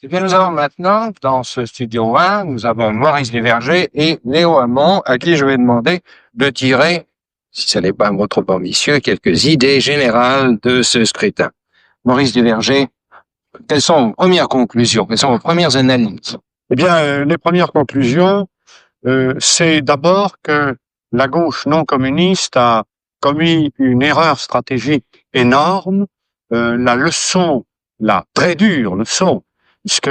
Eh bien, nous avons maintenant, dans ce studio 1, nous avons Maurice Duverger et Léo Hamon, à qui je vais demander de tirer, si ce n'est pas un mot trop ambitieux, quelques idées générales de ce scrutin. Maurice Duverger, quelles sont vos premières conclusions? Quelles sont vos premières analyses? Eh bien, les premières conclusions, c'est d'abord que la gauche non communiste a commis une erreur stratégique énorme. La leçon, la très dure leçon, puisque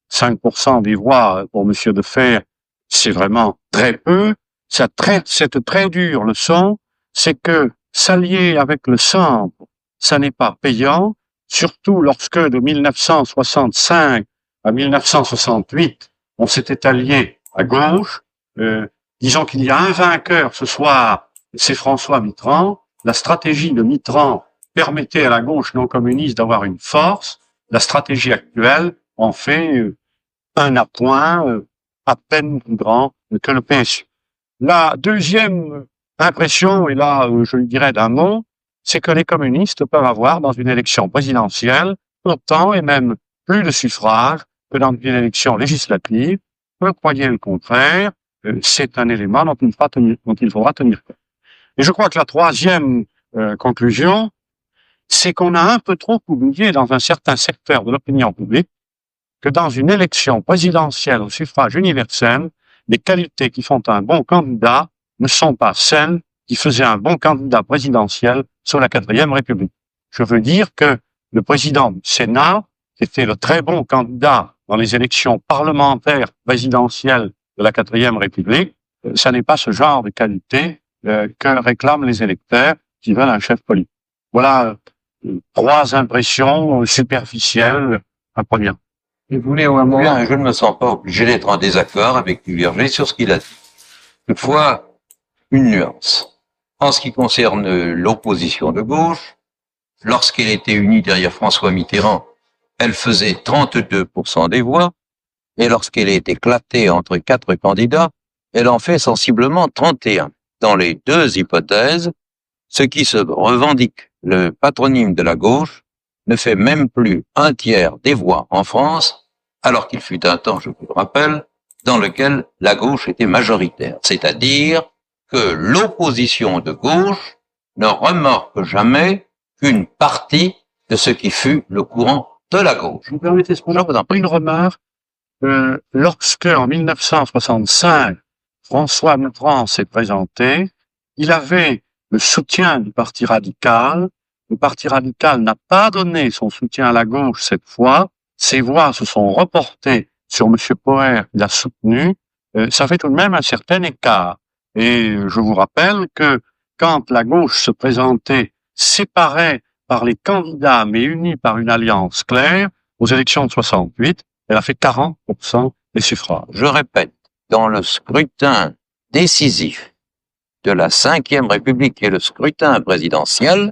5% des voix pour Monsieur Deferre, c'est vraiment très peu. Cette très dure leçon, c'est que s'allier avec le centre, ça n'est pas payant, surtout lorsque de 1965 à 1968, on s'était allié à gauche. Disons qu'il y a un vainqueur ce soir, c'est François Mitterrand. La stratégie de Mitterrand permettait à la gauche non communiste d'avoir une force. La stratégie actuelle en fait un appoint à peine plus grand que le PSU. La deuxième impression, et là je le dirais d'un mot, c'est que les communistes peuvent avoir dans une élection présidentielle autant et même plus de suffrages que dans une élection législative. Croyez le contraire, c'est un élément dont il faudra tenir compte. Et je crois que la troisième conclusion, c'est qu'on a un peu trop oublié dans un certain secteur de l'opinion publique que dans une élection présidentielle au suffrage universel, les qualités qui font un bon candidat ne sont pas celles qui faisaient un bon candidat présidentiel sous la 4e République. Je veux dire que le président du Sénat, qui était le très bon candidat dans les élections parlementaires présidentielles de la 4e République, ça n'est pas ce genre de qualité que réclament les électeurs qui veulent un chef politique. Voilà trois impressions superficielles à première. Et vous, Léo Hamon? Bien, je ne me sens pas obligé d'être en désaccord avec Duverger sur ce qu'il a dit. Toutefois, une nuance. En ce qui concerne l'opposition de gauche, lorsqu'elle était unie derrière François Mitterrand, elle faisait 32% des voix, et lorsqu'elle est éclatée entre 4 candidats, elle en fait sensiblement 31. Dans les deux hypothèses, ce qui se revendique le patronyme de la gauche ne fait même plus un tiers des voix en France, alors qu'il fut un temps, je vous le rappelle, dans lequel la gauche était majoritaire. C'est-à-dire que l'opposition de gauche ne remorque jamais qu'une partie de ce qui fut le courant de la gauche. Vous permettez cependant une remarque. Lorsque, en 1965, François Mitterrand s'est présenté, il avait le soutien du Parti radical. Le Parti radical n'a pas donné son soutien à la gauche cette fois. Ses voix se sont reportées sur M. Poher, qui l'a soutenu. Ça fait tout de même un certain écart. Et je vous rappelle que quand la gauche se présentait séparée par les candidats, mais unie par une alliance claire, aux élections de 68, elle a fait 40% des suffrages. Je répète, dans le scrutin décisif de la 5e République, qui est le scrutin présidentiel,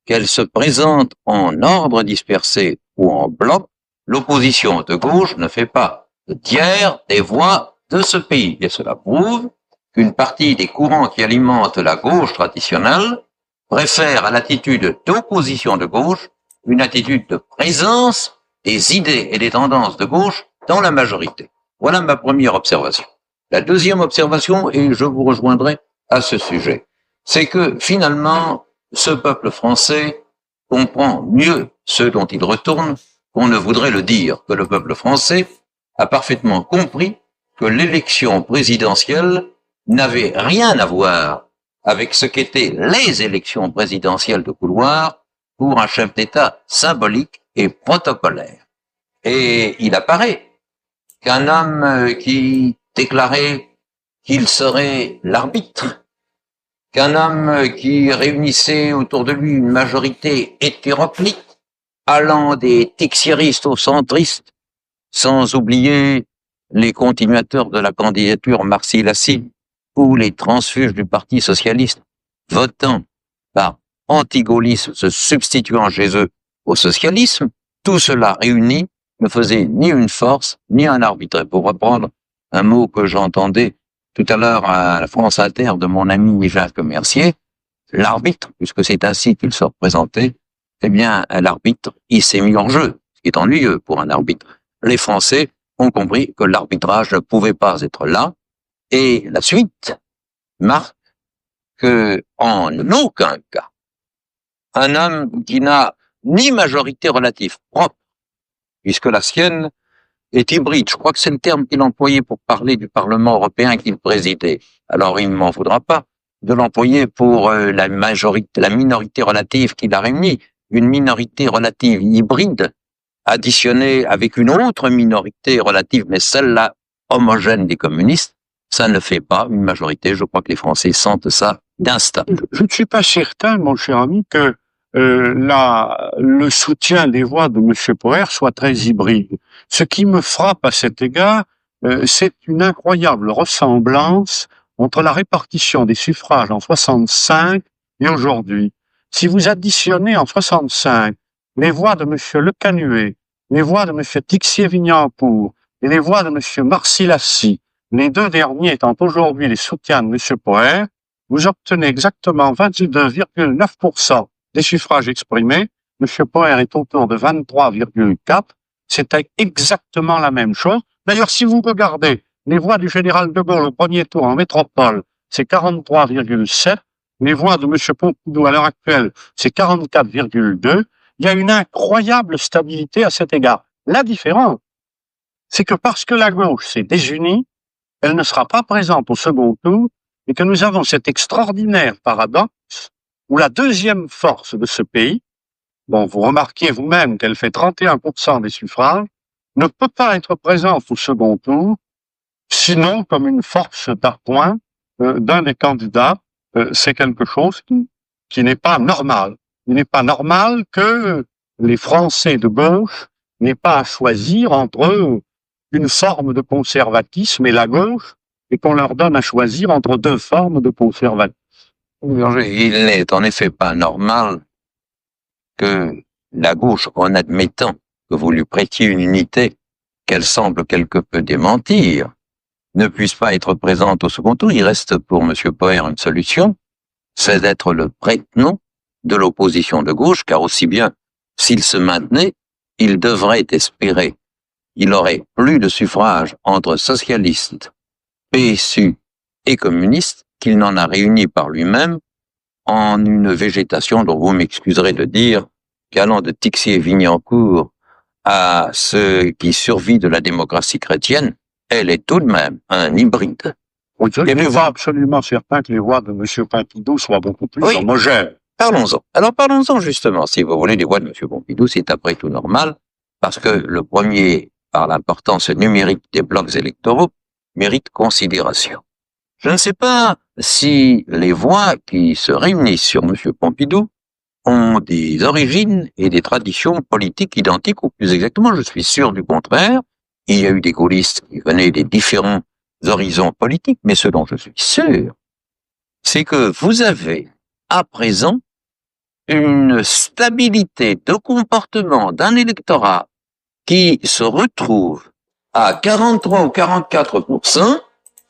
qu'elle se présente en ordre dispersé ou en bloc, l'opposition de gauche ne fait pas le tiers des voix de ce pays. Et cela prouve qu'une partie des courants qui alimentent la gauche traditionnelle préfère à l'attitude d'opposition de gauche une attitude de présence des idées et des tendances de gauche dans la majorité. Voilà ma première observation. La deuxième observation, et je vous rejoindrai à ce sujet, c'est que finalement, ce peuple français comprend mieux ce dont il retourne qu'on ne voudrait le dire, que le peuple français a parfaitement compris que l'élection présidentielle n'avait rien à voir avec ce qu'étaient les élections présidentielles de couloir pour un chef d'État symbolique et protocolaire. Et il apparaît qu'un homme qui déclarait qu'il serait l'arbitre, qu'un homme qui réunissait autour de lui une majorité hétéroclite, allant des tixiéristes aux centristes, sans oublier les continuateurs de la candidature Marcy-Lassine ou les transfuges du Parti socialiste, votant par antigaullisme, se substituant chez eux au socialisme, tout cela réuni ne faisait ni une force, ni un arbitre. Pour reprendre un mot que j'entendais tout à l'heure à la France Inter de mon ami Jacques Mercier, l'arbitre, puisque c'est ainsi qu'il se représentait, eh bien, l'arbitre, il s'est mis en jeu, ce qui est ennuyeux pour un arbitre. les Français ont compris que l'arbitrage ne pouvait pas être là, et la suite marque que, en aucun cas, un homme qui n'a ni majorité relative propre, puisque la sienne est hybride. Je crois que c'est le terme qu'il employait pour parler du Parlement européen qu'il présidait. Alors il ne m'en voudra pas de l'employer pour la minorité relative qu'il a réunie, une minorité relative hybride, additionnée avec une autre minorité relative, mais celle-là homogène des communistes, ça ne fait pas une majorité. Je crois que les Français sentent ça d'instinct. Je ne suis pas certain, mon cher ami, que le soutien des voix de M. Poher soit très hybride. Ce qui me frappe à cet égard, c'est une incroyable ressemblance entre la répartition des suffrages en 65 et aujourd'hui. Si vous additionnez en 65 les voix de M. Le Canuet, les voix de M. Tixier-Vignancourt et les voix de M. Marcy-Lacy, les deux derniers étant aujourd'hui les soutiens de M. Poher, vous obtenez exactement 22,9% des suffrages exprimés. M. Poher est autour de 23,4%. C'est exactement la même chose. D'ailleurs, si vous regardez les voix du général de Gaulle au premier tour en métropole, c'est 43,7%. Les voix de M. Pompidou à l'heure actuelle, c'est 44,2%. Il y a une incroyable stabilité à cet égard. La différence, c'est que parce que la gauche s'est désunie, elle ne sera pas présente au second tour et que nous avons cet extraordinaire paradoxe où la deuxième force de ce pays, bon, vous remarquez vous-même qu'elle fait 31% des suffrages, ne peut pas être présente au second tour, sinon comme une force d'appoint d'un des candidats. C'est quelque chose qui n'est pas normal. Il n'est pas normal que les Français de gauche n'aient pas à choisir entre une forme de conservatisme et la gauche, et qu'on leur donne à choisir entre deux formes de conservatisme. Il n'est en effet pas normal que la gauche, en admettant que vous lui prêtiez une unité qu'elle semble quelque peu démentir, ne puisse pas être présente au second tour. Il reste pour M. Poher une solution, c'est d'être le prête-nom de l'opposition de gauche, car aussi bien s'il se maintenait, il devrait espérer. Il aurait plus de suffrages entre socialistes, PSU et communistes qu'il n'en a réuni par lui-même en une végétation dont vous m'excuserez de dire qu'allant de Tixier-Vignancourt à ce qui survit de la démocratie chrétienne, elle est tout de même un hybride. Oui, je ne suis pas absolument certain que les voix de M. Pompidou soient beaucoup plus homogènes. Parlons-en. Alors parlons-en justement, si vous voulez, des voix de M. Pompidou, c'est après tout normal, parce que le premier, par l'importance numérique des blocs électoraux, mérite considération. Je ne sais pas si les voix qui se réunissent sur M. Pompidou ont des origines et des traditions politiques identiques, ou plus exactement, je suis sûr du contraire. Il y a eu des gaullistes qui venaient des différents horizons politiques, mais ce dont je suis sûr, c'est que vous avez, à présent, une stabilité de comportement d'un électorat qui se retrouve à 43 ou 44%,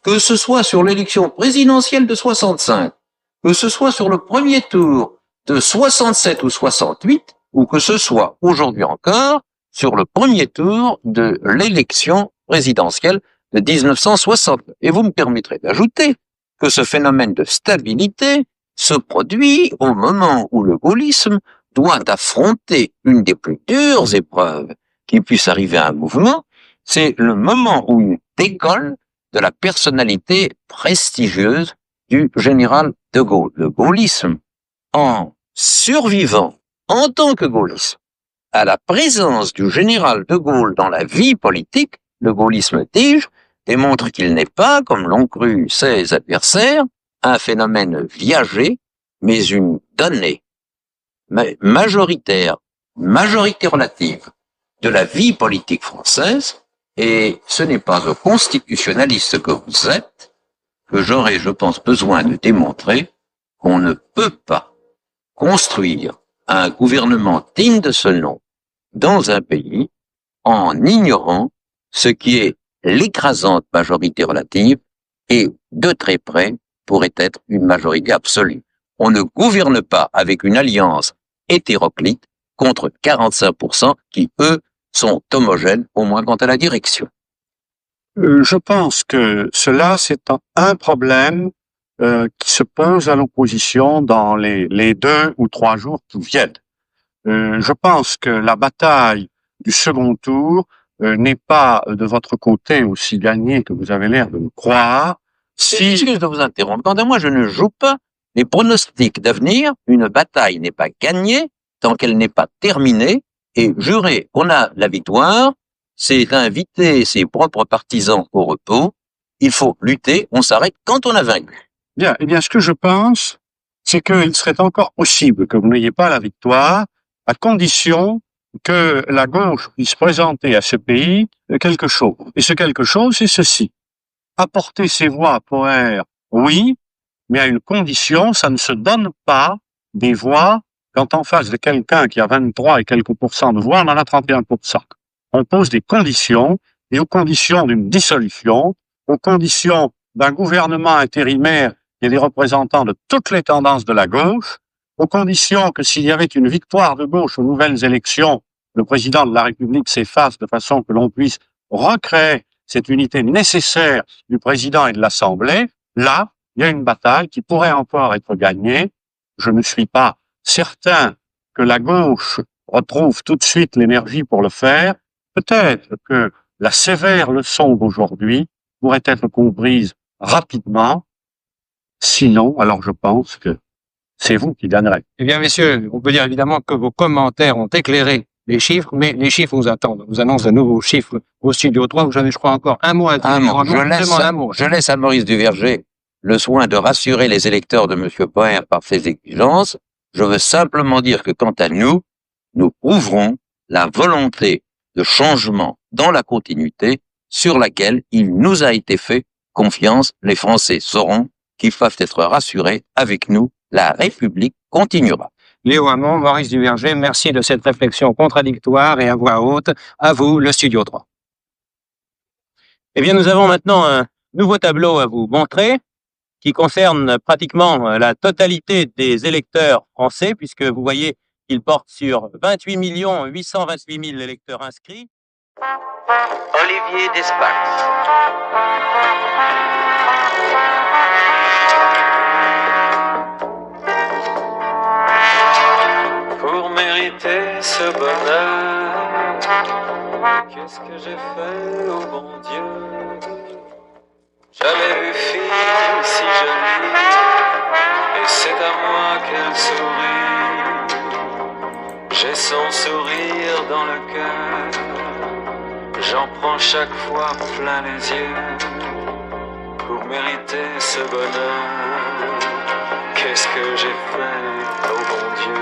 que ce soit sur l'élection présidentielle de 65, que ce soit sur le premier tour de 67 ou 68, ou que ce soit aujourd'hui encore sur le premier tour de l'élection présidentielle de 1960. Et vous me permettrez d'ajouter que ce phénomène de stabilité se produit au moment où le gaullisme doit affronter une des plus dures épreuves qui puisse arriver à un mouvement, c'est le moment où il décolle de la personnalité prestigieuse du général de Gaulle. Le gaullisme, en survivant en tant que gaullisme à la présence du général de Gaulle dans la vie politique, le gaullisme, dis-je, démontre qu'il n'est pas, comme l'ont cru ses adversaires, un phénomène viager, mais une donnée majorité relative de la vie politique française, et ce n'est pas au constitutionnaliste que vous êtes que j'aurais, je pense, besoin de démontrer qu'on ne peut pas construire un gouvernement digne de ce nom dans un pays en ignorant ce qui est l'écrasante majorité relative et de très près pourrait être une majorité absolue. On ne gouverne pas avec une alliance hétéroclite contre 45% qui, eux, sont homogènes, au moins quant à la direction. Je pense que cela, c'est un problème qui se pose à l'opposition dans les 2 ou 3 jours qui viennent. Je pense que la bataille du second tour n'est pas de votre côté aussi gagnée que vous avez l'air de le croire. Excusez de vous interrompre. Quant à moi, je ne joue pas les pronostics d'avenir. Une bataille n'est pas gagnée tant qu'elle n'est pas terminée. Et jurer qu'on a la victoire, c'est inviter ses propres partisans au repos. Il faut lutter, on s'arrête quand on a vaincu. Bien, eh bien, ce que je pense, c'est qu'il serait encore possible que vous n'ayez pas la victoire, à condition que la gauche puisse présenter à ce pays quelque chose. Et ce quelque chose, c'est ceci. Apporter ses voix POER, oui, mais à une condition, ça ne se donne pas des voix quand en face de quelqu'un qui a 23 et quelques pourcents de voix, on en a 31%. On pose des conditions, et aux conditions d'une dissolution, aux conditions d'un gouvernement intérimaire qui est des représentants de toutes les tendances de la gauche, aux conditions que s'il y avait une victoire de gauche aux nouvelles élections, le président de la République s'efface de façon que l'on puisse recréer cette unité nécessaire du président et de l'Assemblée. Là, il y a une bataille qui pourrait encore être gagnée. Je ne suis pas certain que la gauche retrouve tout de suite l'énergie pour le faire. Peut-être que la sévère leçon d'aujourd'hui pourrait être comprise rapidement. Sinon, alors je pense que c'est vous qui gagnerez. Eh bien, messieurs, on peut dire évidemment que vos commentaires ont éclairé les chiffres, mais les chiffres vous attendent. On vous annonce de nouveaux chiffres au Studio 3. Vous avez, je crois, encore un mot à dire. Je laisse à Maurice Duverger le soin de rassurer les électeurs de M. Poher par ses exigences. Je veux simplement dire que quant à nous, nous prouverons la volonté de changement dans la continuité sur laquelle il nous a été fait confiance. Les Français sauront qu'ils peuvent être rassurés. Avec nous, la République continuera. Léo Hamon, Maurice Duverger, merci de cette réflexion contradictoire et à voix haute. À vous, le Studio 3. Eh bien, nous avons maintenant un nouveau tableau à vous montrer qui concerne pratiquement la totalité des électeurs français, puisque vous voyez qu'il porte sur 28 828 000 électeurs inscrits. Olivier Despax. Pour mériter ce bonheur, qu'est-ce que j'ai fait au bon Dieu? Jamais vu fille si jolie, et c'est à moi qu'elle sourit. J'ai son sourire dans le cœur, j'en prends chaque fois plein les yeux. Pour mériter ce bonheur, qu'est-ce que j'ai fait au bon Dieu?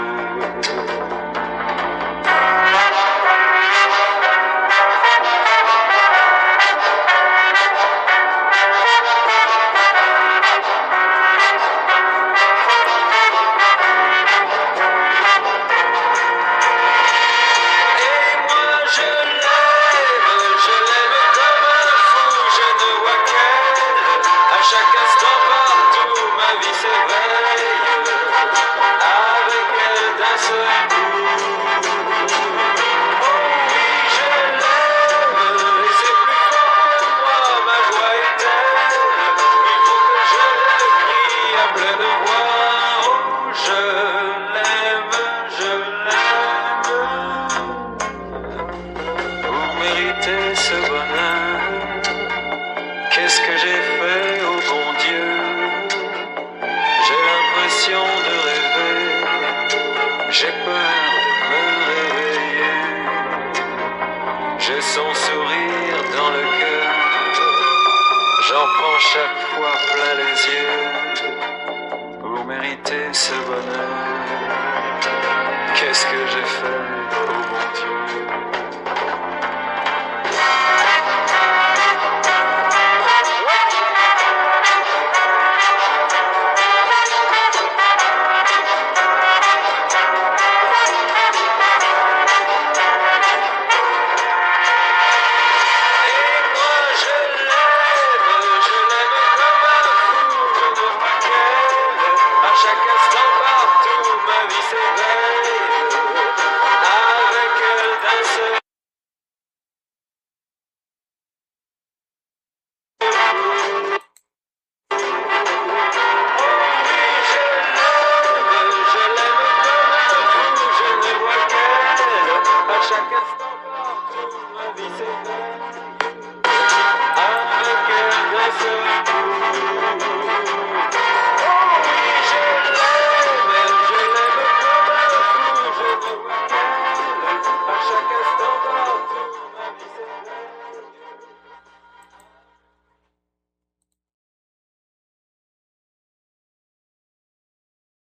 Qu'est-ce que j'ai fait au bon Dieu? J'ai l'impression de rêver, j'ai peur de me réveiller. J'ai son sourire dans le cœur, j'en prends chaque fois plein les yeux.